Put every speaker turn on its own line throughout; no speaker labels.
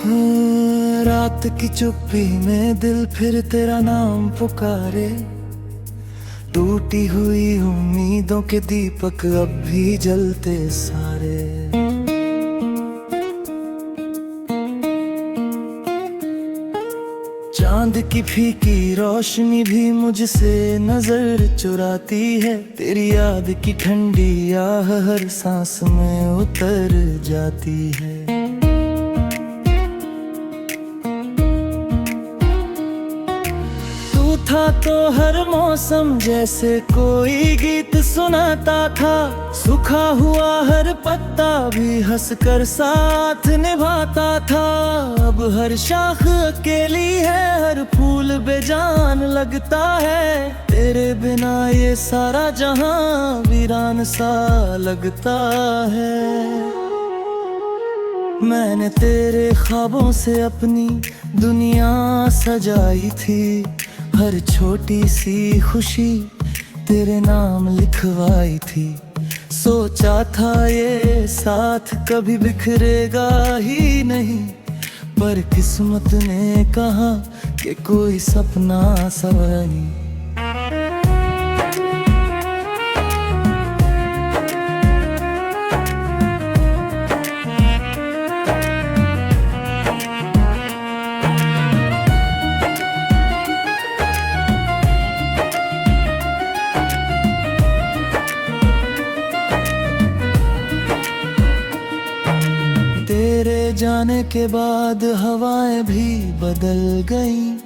रात की चुप्पी में दिल फिर तेरा नाम पुकारे। टूटी हुई उम्मीदों के दीपक अब भी जलते सारे। चांद की फीकी रोशनी भी मुझसे नजर चुराती है। तेरी याद की ठंडी आह हर सांस में उतर जाती है। तू था तो हर मौसम जैसे कोई गीत सुनाता था। सूखा हुआ हर पत्ता भी हंसकर साथ निभाता था। अब हर शाख अकेली है, हर फूल बेजान लगता है। तेरे बिना ये सारा जहां वीरान सा लगता है। मैंने तेरे ख्वाबों से अपनी दुनिया सजाई थी। हर छोटी सी खुशी तेरे नाम लिखवाई थी। सोचा था ये साथ कभी बिखरेगा ही नहीं, पर किस्मत ने कहा कि कोई सपना सवार नहीं। तेरे जाने के बाद हवाएं भी बदल गईं।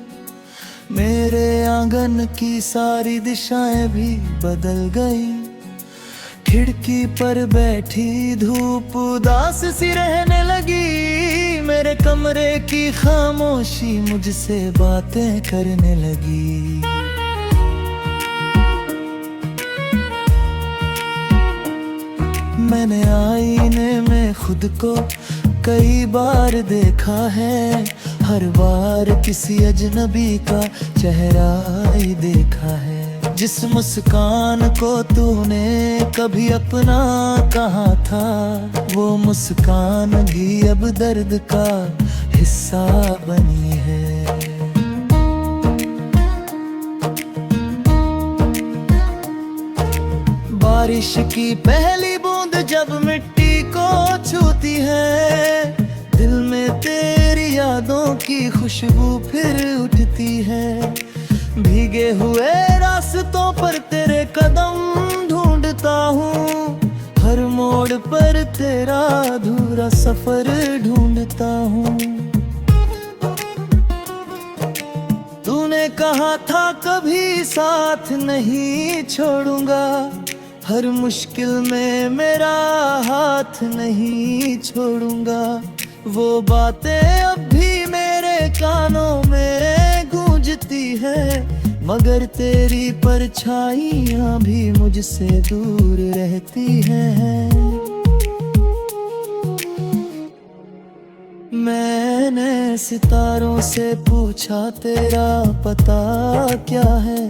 मेरे आंगन की सारी दिशाएं भी बदल गईं। खिड़की पर बैठी धूप उदास सी रहने लगी। मेरे कमरे की खामोशी मुझसे बातें करने लगी। मैंने आईने में खुद को कई बार देखा है। हर बार किसी अजनबी का चेहरा ही देखा है। जिस मुस्कान को तूने कभी अपना कहा था, वो मुस्कान भी अब दर्द का हिस्सा बनी है। बारिश की पहली बूंद जब मिट्टी को छूती है, दिल में तेरी यादों की खुशबू फिर उठती है। भीगे हुए रास्तों पर तेरे कदम ढूंढता हूँ। हर मोड़ पर तेरा अधूरा सफर ढूंढता हूँ। तूने कहा था कभी साथ नहीं छोड़ूंगा। हर मुश्किल में मेरा हाथ नहीं छोड़ूंगा। वो बातें अब भी मेरे कानों में गूंजती है, मगर तेरी परछाइयां भी मुझसे दूर रहती हैं। मैंने सितारों से पूछा तेरा पता क्या है।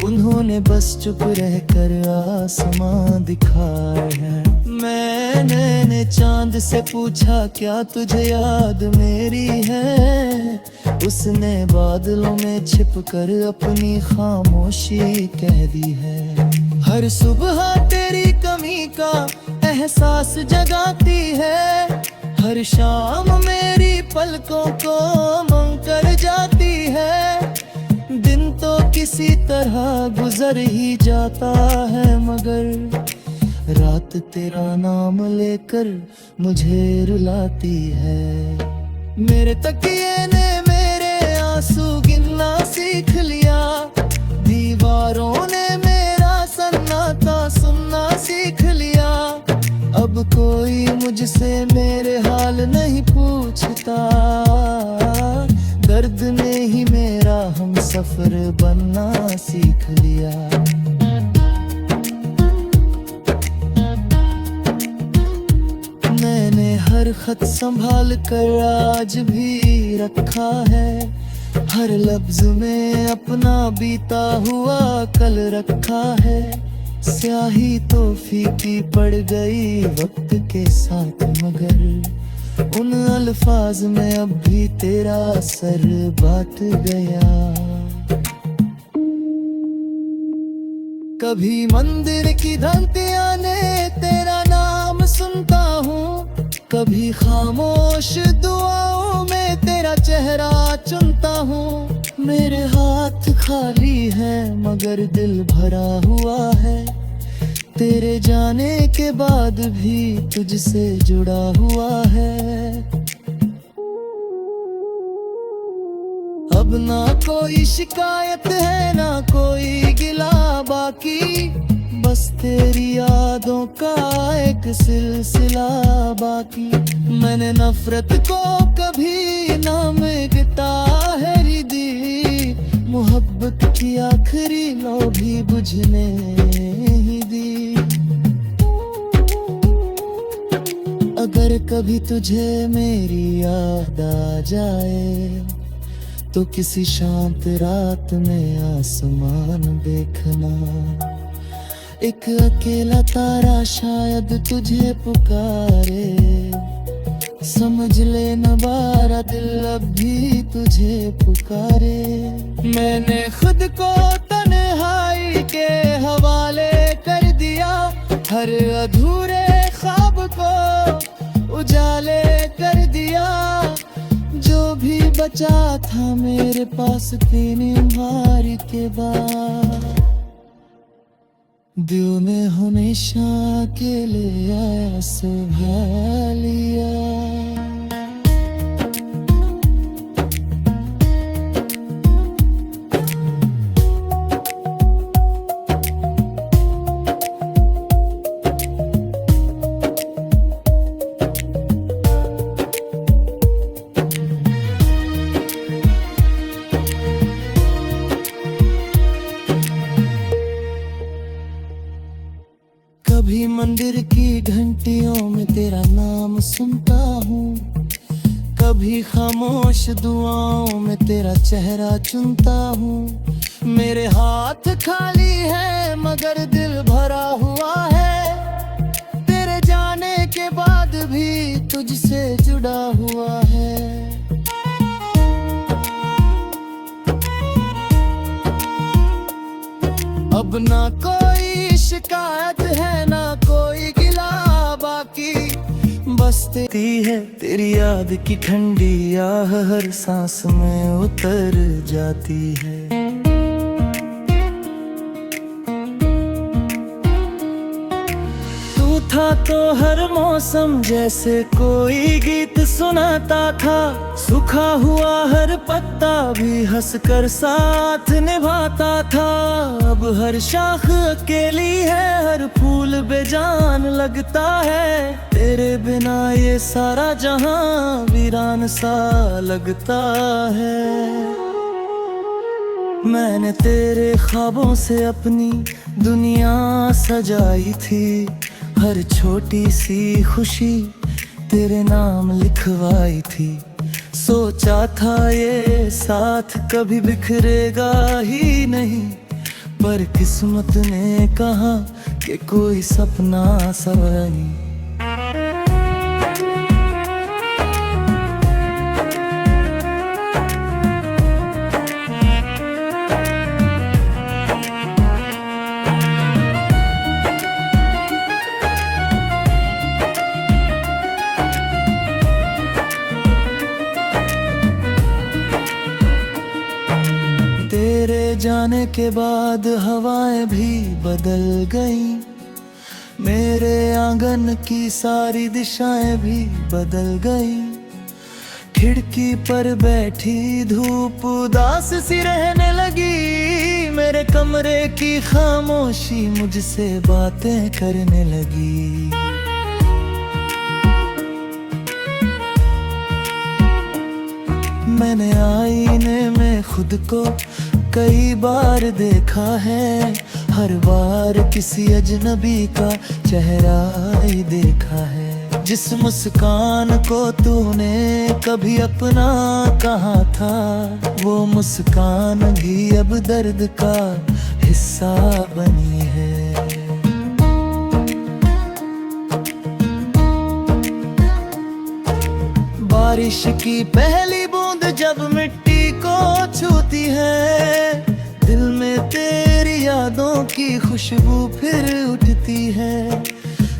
उन्होंने बस चुप रहकर आसमां दिखाया है। मैंने चांद से पूछा क्या तुझे याद मेरी है। उसने बादलों में छिपकर अपनी खामोशी कह दी है। हर सुबह तेरी कमी का एहसास जगाती है। हर शाम मेरी पलकों को मंग कर जाती है। दिन तो किसी तरह गुजर ही जाता है, मगर रात तेरा नाम लेकर मुझे रुलाती है। मेरे तकिए ने मेरे आंसू गिनना सीख लिया। दीवारों ने मेरा सन्नाटा सुनना सीख लिया। अब कोई मुझसे मेरे हाल नहीं पूछता। दर्द ने ही मेरा हम सफर बनना सीख लिया। मैंने हर खत संभाल कर आज भी रखा है। हर लफ्ज में अपना बीता हुआ कल रखा है। स्याही तो फीकी पड़ गई वक्त के साथ, मगर उन अल्फाज में अब भी तेरा सर बात गया। कभी मंदिर की घंटियां ने तेरा नाम सुनता हूँ, कभी खामोश दुआओं में तेरा चेहरा चुनता हूँ। मेरे हाथ खाली है मगर दिल भरा हुआ है, तेरे जाने के बाद भी तुझसे जुड़ा हुआ है। अब ना कोई शिकायत है ना कोई गिला बाकी, बस तेरी यादों का एक सिलसिला बाकी। मैंने नफरत को कभी ना मिटता है दी, मोहब्बत की आखिरी लौ भी बुझने ही दी। अगर कभी तुझे मेरी याद आ जाए तो किसी शांत रात में आसमान देखना, एक अकेला तारा शायद तुझे पुकारे। समझ ले न बारा दिल अब भी तुझे पुकारे। मैंने खुद को तन्हाई के हवाले कर दिया, हर अधूरे ख्वाब को उजाले कर दिया। जो भी बचा था मेरे पास तेरी मारी के बाद, दिल में हमेशा के लिए आया सुभा लिया। कभी मंदिर की घंटियों में तेरा नाम सुनता हूँ, कभी खामोश दुआओं में तेरा चेहरा चुनता हूँ। मेरे हाथ खाली है मगर दिल भरा हुआ है, तेरे जाने के बाद भी तुझसे जुड़ा हुआ है। अब ना कोई शिकायत है ना कोई गिला बाकी, बस तेरी है तेरी याद की ठंडी आह हर सांस में उतर जाती है। तू था तो हर मौसम जैसे कोई गीत सुनाता था, सूखा हुआ हर पत्ता भी हंसकर साथ निभाता था। अब हर शाख अकेली है, हर फूल बेजान लगता है, तेरे बिना ये सारा जहां वीरान सा लगता है। मैंने तेरे ख्वाबों से अपनी दुनिया सजाई थी, हर छोटी सी खुशी तेरे नाम लिखवाई थी। सोचा था ये साथ कभी बिखरेगा ही नहीं, पर किस्मत ने कहा कि कोई सपना सवाई। तेरे जाने के बाद हवाएं भी बदल गईं, मेरे आंगन की सारी दिशाएं भी बदल गईं। खिड़की पर बैठी धूप उदास सी रहने लगी, मेरे कमरे की खामोशी मुझसे बातें करने लगी। मैंने आईने में खुद को कई बार देखा है, हर बार किसी अजनबी का चेहरा ही देखा है। जिस मुस्कान को तूने कभी अपना कहा था, वो मुस्कान भी अब दर्द का हिस्सा बनी है। बारिश की पहली बूंद जब मिट्टी को छूती है, दिल में तेरी यादों की खुशबू फिर उठती है।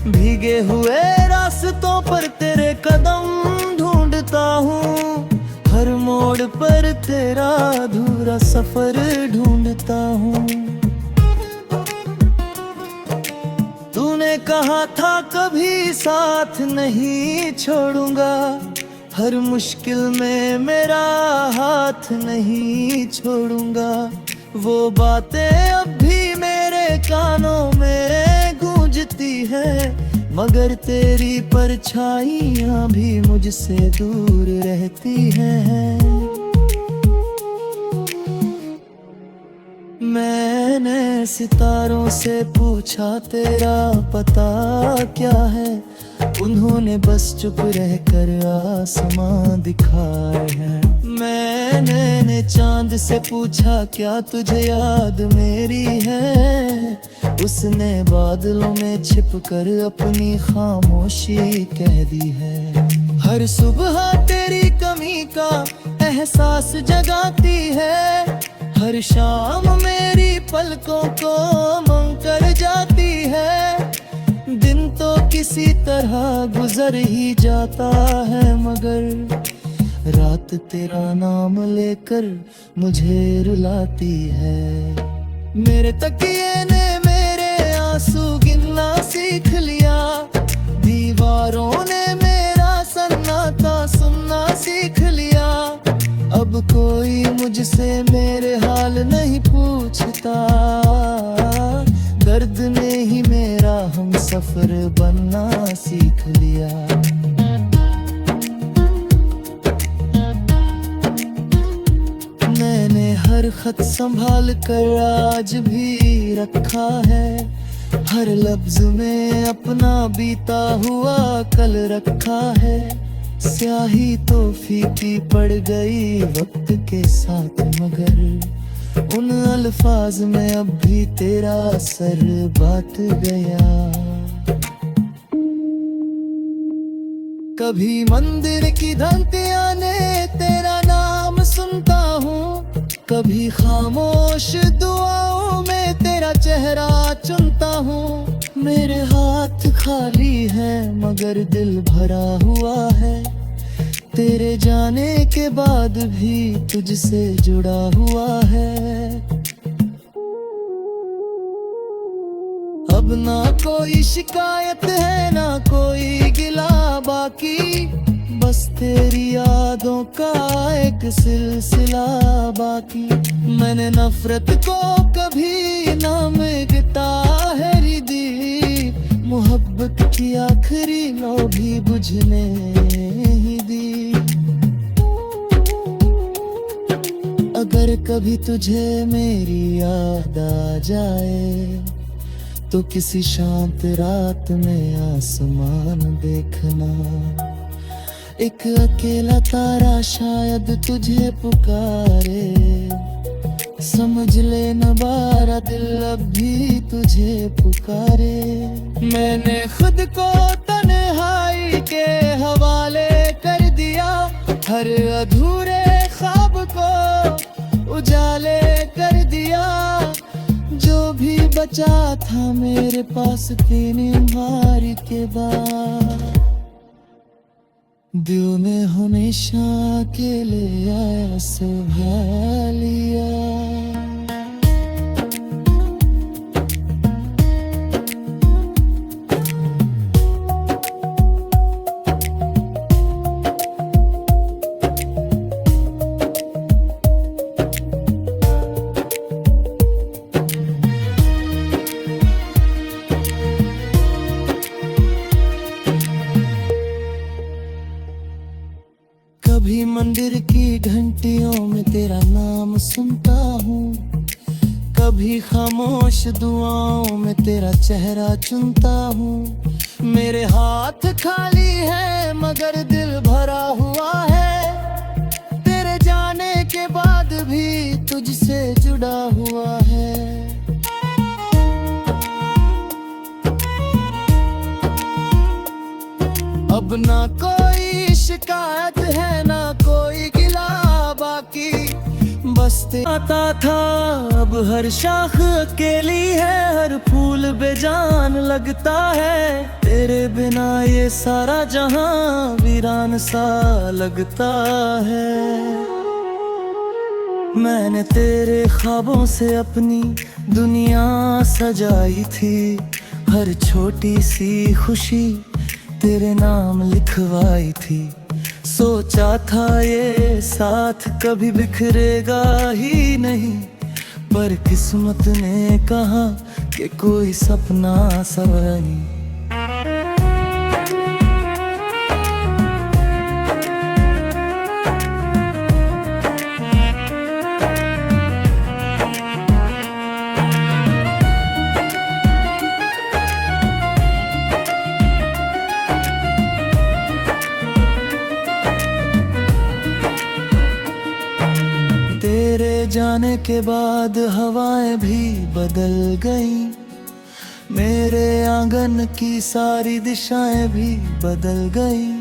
भीगे हुए रास्तों पर तेरे कदम ढूंढता हूँ, हर मोड़ पर तेरा अधूरा सफर ढूंढता हूँ। तूने कहा था कभी साथ नहीं छोड़ूंगा, हर मुश्किल में मेरा हाथ नहीं छोड़ूंगा। वो बातें अब भी मेरे कानों में गूंजती है, मगर तेरी परछाइयाँ भी मुझसे दूर रहती हैं। मैंने सितारों से पूछा तेरा पता क्या है, उन्होंने बस चुप रहकर आसमां दिखाए हैं। मैंने चांद से पूछा क्या तुझे याद मेरी है, उसने बादलों में छिपकर अपनी खामोशी कह दी है। हर सुबह तेरी कमी का एहसास जगाती है, हर शाम मेरी पलकों को मंग कर जाती है। दिन तो किसी तरह गुजर ही जाता है, मगर रात तेरा नाम लेकर मुझे रुलाती है। मेरे तकिए ने मेरे आंसू गिनना सीख लिया, दीवारों ने मेरा सन्नाटा सुनना सीख लिया। अब कोई मुझसे मेरे हाल नहीं पूछता, दर्द ने ही मेरा हम सफर बनना सीख लिया। मैंने हर खत संभाल कर आज भी रखा है, हर लफ्ज में अपना बीता हुआ कल रखा है। स्याही तो फीकी पड़ गई वक्त के साथ, मगर उन अल्फाज में अब भी तेरा असर बात गया। कभी मंदिर की घंटियां ने तेरा नाम सुनता हूँ, कभी खामोश दुआओं में तेरा चेहरा चुनता हूँ। मेरे हाथ खाली है मगर दिल भरा हुआ है, तेरे जाने के बाद भी तुझसे जुड़ा हुआ है। अब ना कोई शिकायत है ना कोई गिला बाकी, बस तेरी यादों का एक सिलसिला बाकी। मैंने नफरत को कभी ना मिटता है दी, मोहब्बत की आखिरी लो भी बुझने ही दी। अगर कभी तुझे मेरी याद आ जाए, तो किसी शांत रात में आसमान देखना, एक अकेला तारा शायद तुझे पुकारे। समझ ले न बारा दिल अब भी तुझे पुकारे। मैंने खुद को तन्हाई के हवाले कर दिया, हर अधूरे ख्वाब को उजाले कर दिया। जो भी बचा था मेरे पास तेरी मारी के बाद, दिल में हमेशा के लिए आया सुभा लिया। कभी मंदिर की घंटियों में तेरा नाम सुनता हूँ, कभी खामोश दुआओं में तेरा चेहरा चुनता हूँ। मेरे हाथ खाली है मगर दिल भरा हुआ है, तेरे जाने के बाद भी तुझसे जुड़ा हुआ है। अब ना कोई शिकायत है ना कोई गिला बाकी। बसते आता था अब हर शाख अकेली है, हर फूल बेजान लगता है। तेरे बिना ये सारा जहां वीरान सा लगता है। मैंने तेरे ख्वाबों से अपनी दुनिया सजाई थी, हर छोटी सी खुशी तेरे नाम लिखवाई थी। सोचा था ये साथ कभी बिखरेगा ही नहीं, पर किस्मत ने कहा कि कोई सपना सवरा नहीं। तेरे जाने के बाद हवाएं भी बदल गईं, मेरे आंगन की सारी दिशाएं भी बदल गईं।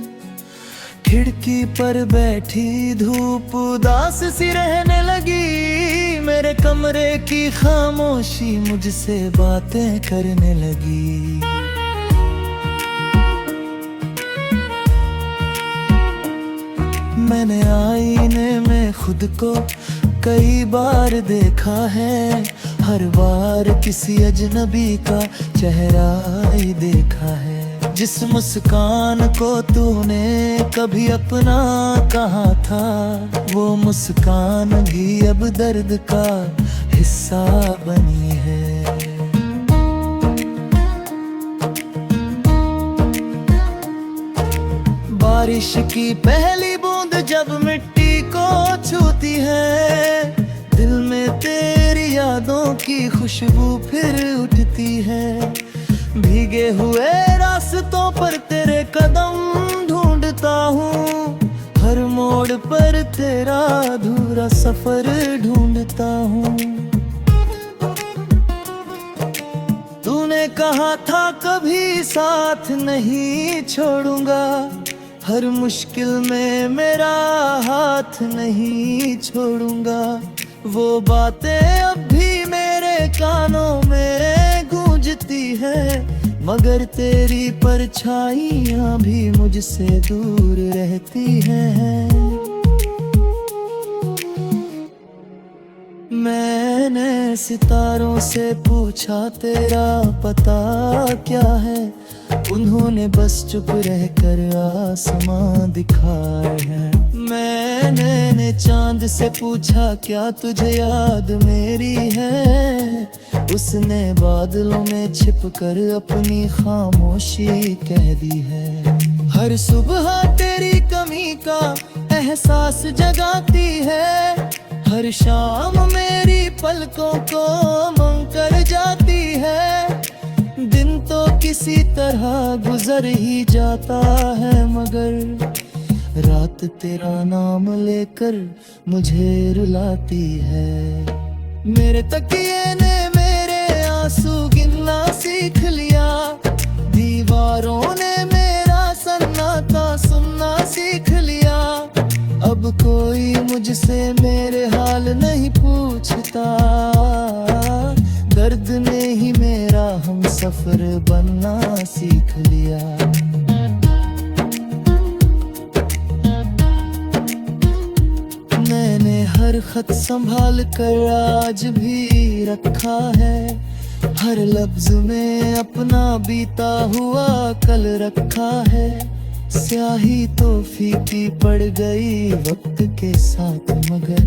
खिड़की पर बैठी धूप उदास सी रहने लगी, मेरे कमरे की खामोशी मुझसे बातें करने लगी। मैंने आईने में खुद को कई बार देखा है, हर बार किसी अजनबी का चेहरा ही देखा है। जिस मुस्कान को तूने कभी अपना कहा था, वो मुस्कान भी अब दर्द का हिस्सा बनी है। बारिश की पहली बूंद जब मिट्टी को छूती है, दिल में तेरी यादों की खुशबू फिर उठती है। भीगे हुए रास्तों पर तेरे कदम ढूंढता हूँ, हर मोड़ पर तेरा अधूरा सफर ढूंढता हूँ। तूने कहा था कभी साथ नहीं छोड़ूंगा, हर मुश्किल में मेरा हाथ नहीं छोड़ूंगा। वो बातें अब भी मेरे कानों में गूंजती है, मगर तेरी परछाइयां भी मुझसे दूर रहती हैं। मैंने सितारों से पूछा तेरा पता क्या है, उन्होंने बस चुप रहकर आसमां दिखाए हैं। मैंने चांद से पूछा क्या तुझे याद मेरी है, उसने बादलों में छिपकर अपनी खामोशी कह दी है। हर सुबह तेरी कमी का एहसास जगाती है, हर शाम मेरी पलकों को मंग कर जाती है। दिन तो किसी तरह गुजर ही जाता है, मगर रात तेरा नाम लेकर मुझे रुलाती है। मेरे तकिए ने मेरे आंसू गिनना सीख लिया, दीवारों ने मेरा सन्नाटा सुनना सीख लिया। अब कोई मुझसे मेरे हाल नहीं पूछता, दर्द ने ही मेरा हम सफर बनना सीख लिया। मैंने हर खत संभाल कर आज भी रखा है, हर लफ्ज में अपना बीता हुआ कल रखा है। स्याही तो फीकी पड़ गई वक्त के साथ, मगर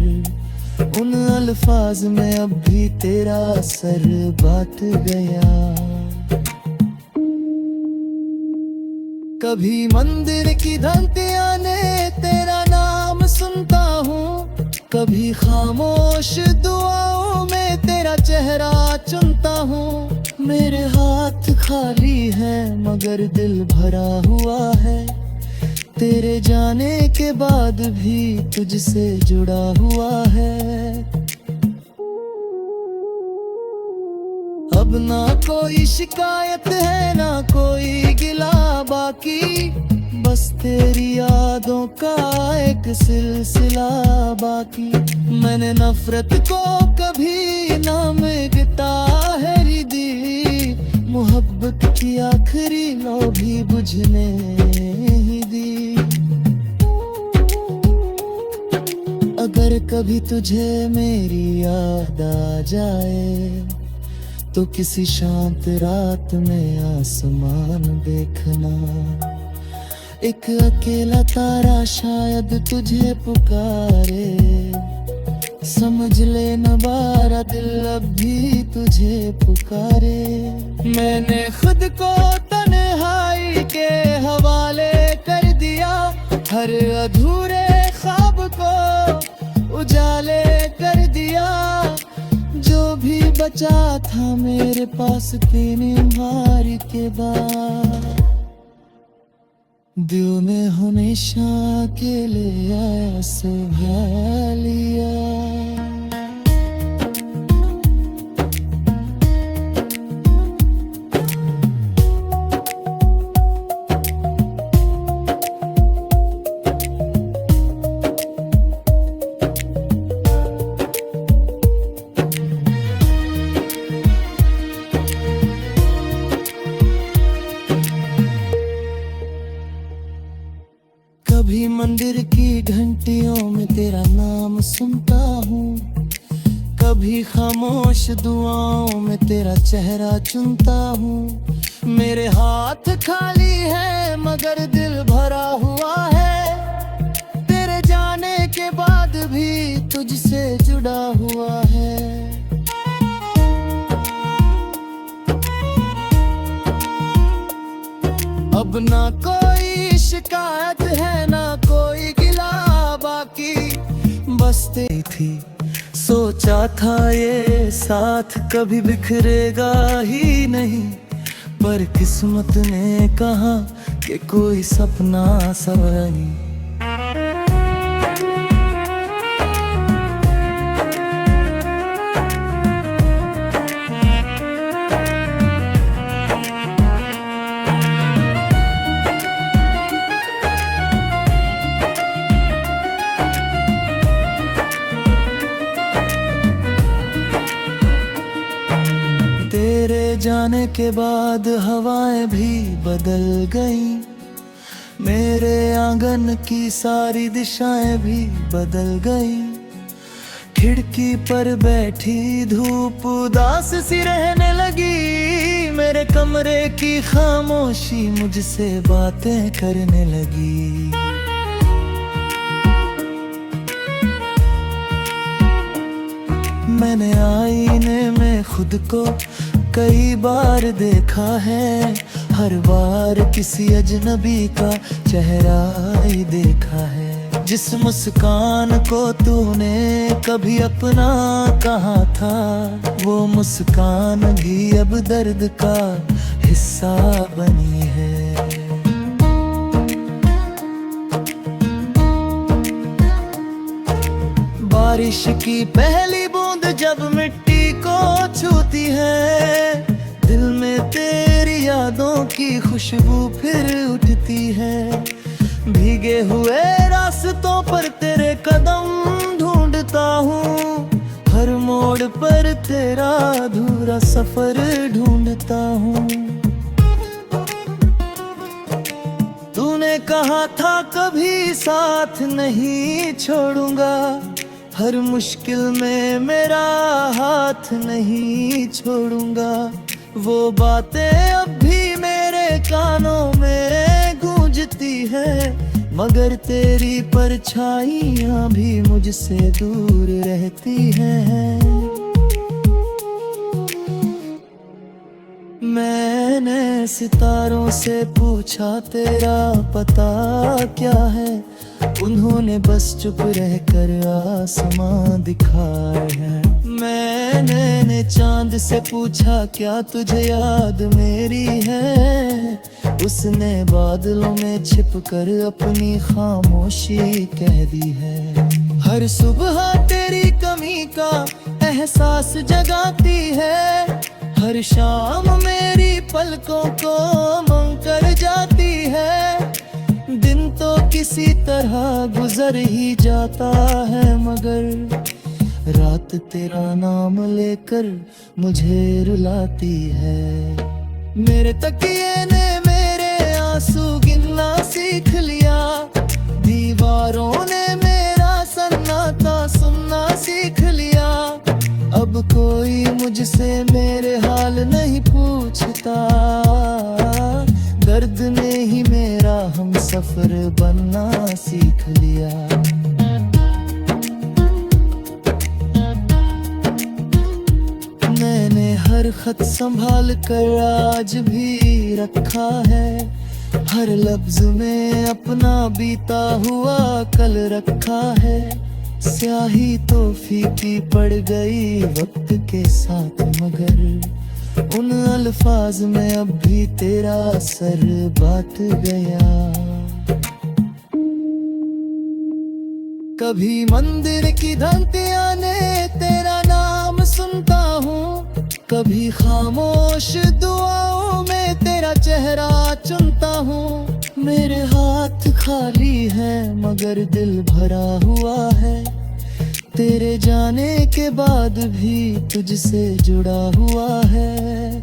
उन अल्फाज में अब भी तेरा असर बात गया। कभी मंदिर की घंटियां ने तेरा नाम सुनता हूँ, कभी खामोश दुआओं में तेरा चेहरा चुनता हूँ। मेरे हाथ खाली है मगर दिल भरा हुआ है, तेरे जाने के बाद भी तुझसे जुड़ा हुआ है। अब ना कोई शिकायत है ना कोई गिला बाकी, बस तेरी यादों का एक सिलसिला बाकी। मैंने नफरत को कभी ना मिटता है दी, मोहब्बत की आखिरी लौ भी बुझने ही दी। अगर कभी तुझे मेरी याद आ जाए तो किसी शांत रात में आसमान देखना, एक अकेला तारा शायद तुझे पुकारे। समझ ले न बारा दिल अब भी तुझे पुकारे। मैंने खुद को तन्हाई के हवाले कर दिया, हर अधूरे ख्वाब को उजाले कर दिया। जो भी बचा था मेरे पास तेने मार के बाद, दिल में हमेशा के लिए आया सुभा लिया। कभी मंदिर की घंटियों में तेरा नाम सुनता हूँ, कभी खामोश दुआओं में तेरा चेहरा चुनता हूँ। मेरे हाथ खाली है मगर दिल भरा हुआ है, तेरे जाने के बाद भी तुझसे जुड़ा हुआ है। अब ना कोई शिकायत है ना कोई गिला बाकी, बस तेरी थी सोचा था ये साथ कभी बिखरेगा ही नहीं, पर किस्मत ने कहा कि कोई सपना सब नहीं। तेरे जाने के बाद हवाएं भी बदल गईं, मेरे आंगन की सारी दिशाएं भी बदल गईं। खिड़की पर बैठी धूप उदास सी रहने लगी, मेरे कमरे की खामोशी मुझसे बातें करने लगी। मैंने आईने में खुद को कई बार देखा है, हर बार किसी अजनबी का चेहरा ही देखा है। जिस मुस्कान को तूने कभी अपना कहा था, वो मुस्कान भी अब दर्द का हिस्सा बनी है। बारिश की पहली बूंद जब मिट्टी को छूती है, दिल में तेरी यादों की खुशबू फिर उठती है। भीगे हुए रास्तों पर तेरे कदम ढूंढता हूँ, हर मोड़ पर तेरा अधूरा सफर ढूंढता हूँ। तूने कहा था कभी साथ नहीं छोड़ूंगा, हर मुश्किल में मेरा हाथ नहीं छोड़ूंगा। वो बातें अब भी मेरे कानों में गूंजती है, मगर तेरी परछाइयाँ भी मुझसे दूर रहती हैं। मैंने सितारों से पूछा तेरा पता क्या है, उन्होंने बस चुप रहकर आसमां दिखाए हैं। मैंने चांद से पूछा क्या तुझे याद मेरी है, उसने बादलों में छिपकर अपनी खामोशी कह दी है। हर सुबह तेरी कमी का एहसास जगाती है, हर शाम मेरी पलकों को मंग कर जाती है। किसी तरह गुजर ही जाता है, मगर रात तेरा नाम लेकर मुझे रुलाती है। मेरे तकिए ने मेरे आंसू गिनना सीख लिया, दीवारों ने मेरा सन्नाटा सुनना सीख लिया। अब कोई मुझसे मेरे हाल नहीं पूछता, दर्द ने ही मेरा हम सफर बनना सीख लिया। मैंने हर खत संभाल कर आज भी रखा है, हर लफ्ज में अपना बीता हुआ कल रखा है। स्याही तो फीकी पड़ गई वक्त के साथ, मगर उन अल्फाज में अब भी तेरा असर बात गया। कभी मंदिर की घंटियां ने तेरा नाम सुनता हूँ, कभी खामोश दुआओं में तेरा चेहरा चुनता हूँ। मेरे हाथ खाली है मगर दिल भरा हुआ है, तेरे जाने के बाद भी तुझसे जुड़ा हुआ है।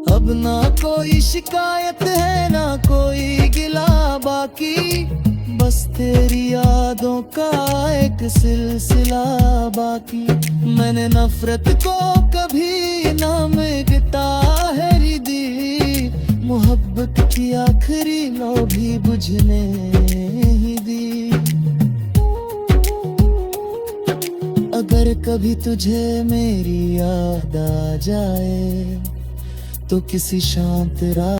अब ना कोई शिकायत है ना कोई गिला बाकी, बस तेरी यादों का एक सिलसिला बाकी। मैंने नफरत को कभी ना मिटता है दी, मोहब्बत की आखिरी लो भी बुझने ही दी। अगर कभी तुझे मेरी याद आ जाए तो किसी शांत रात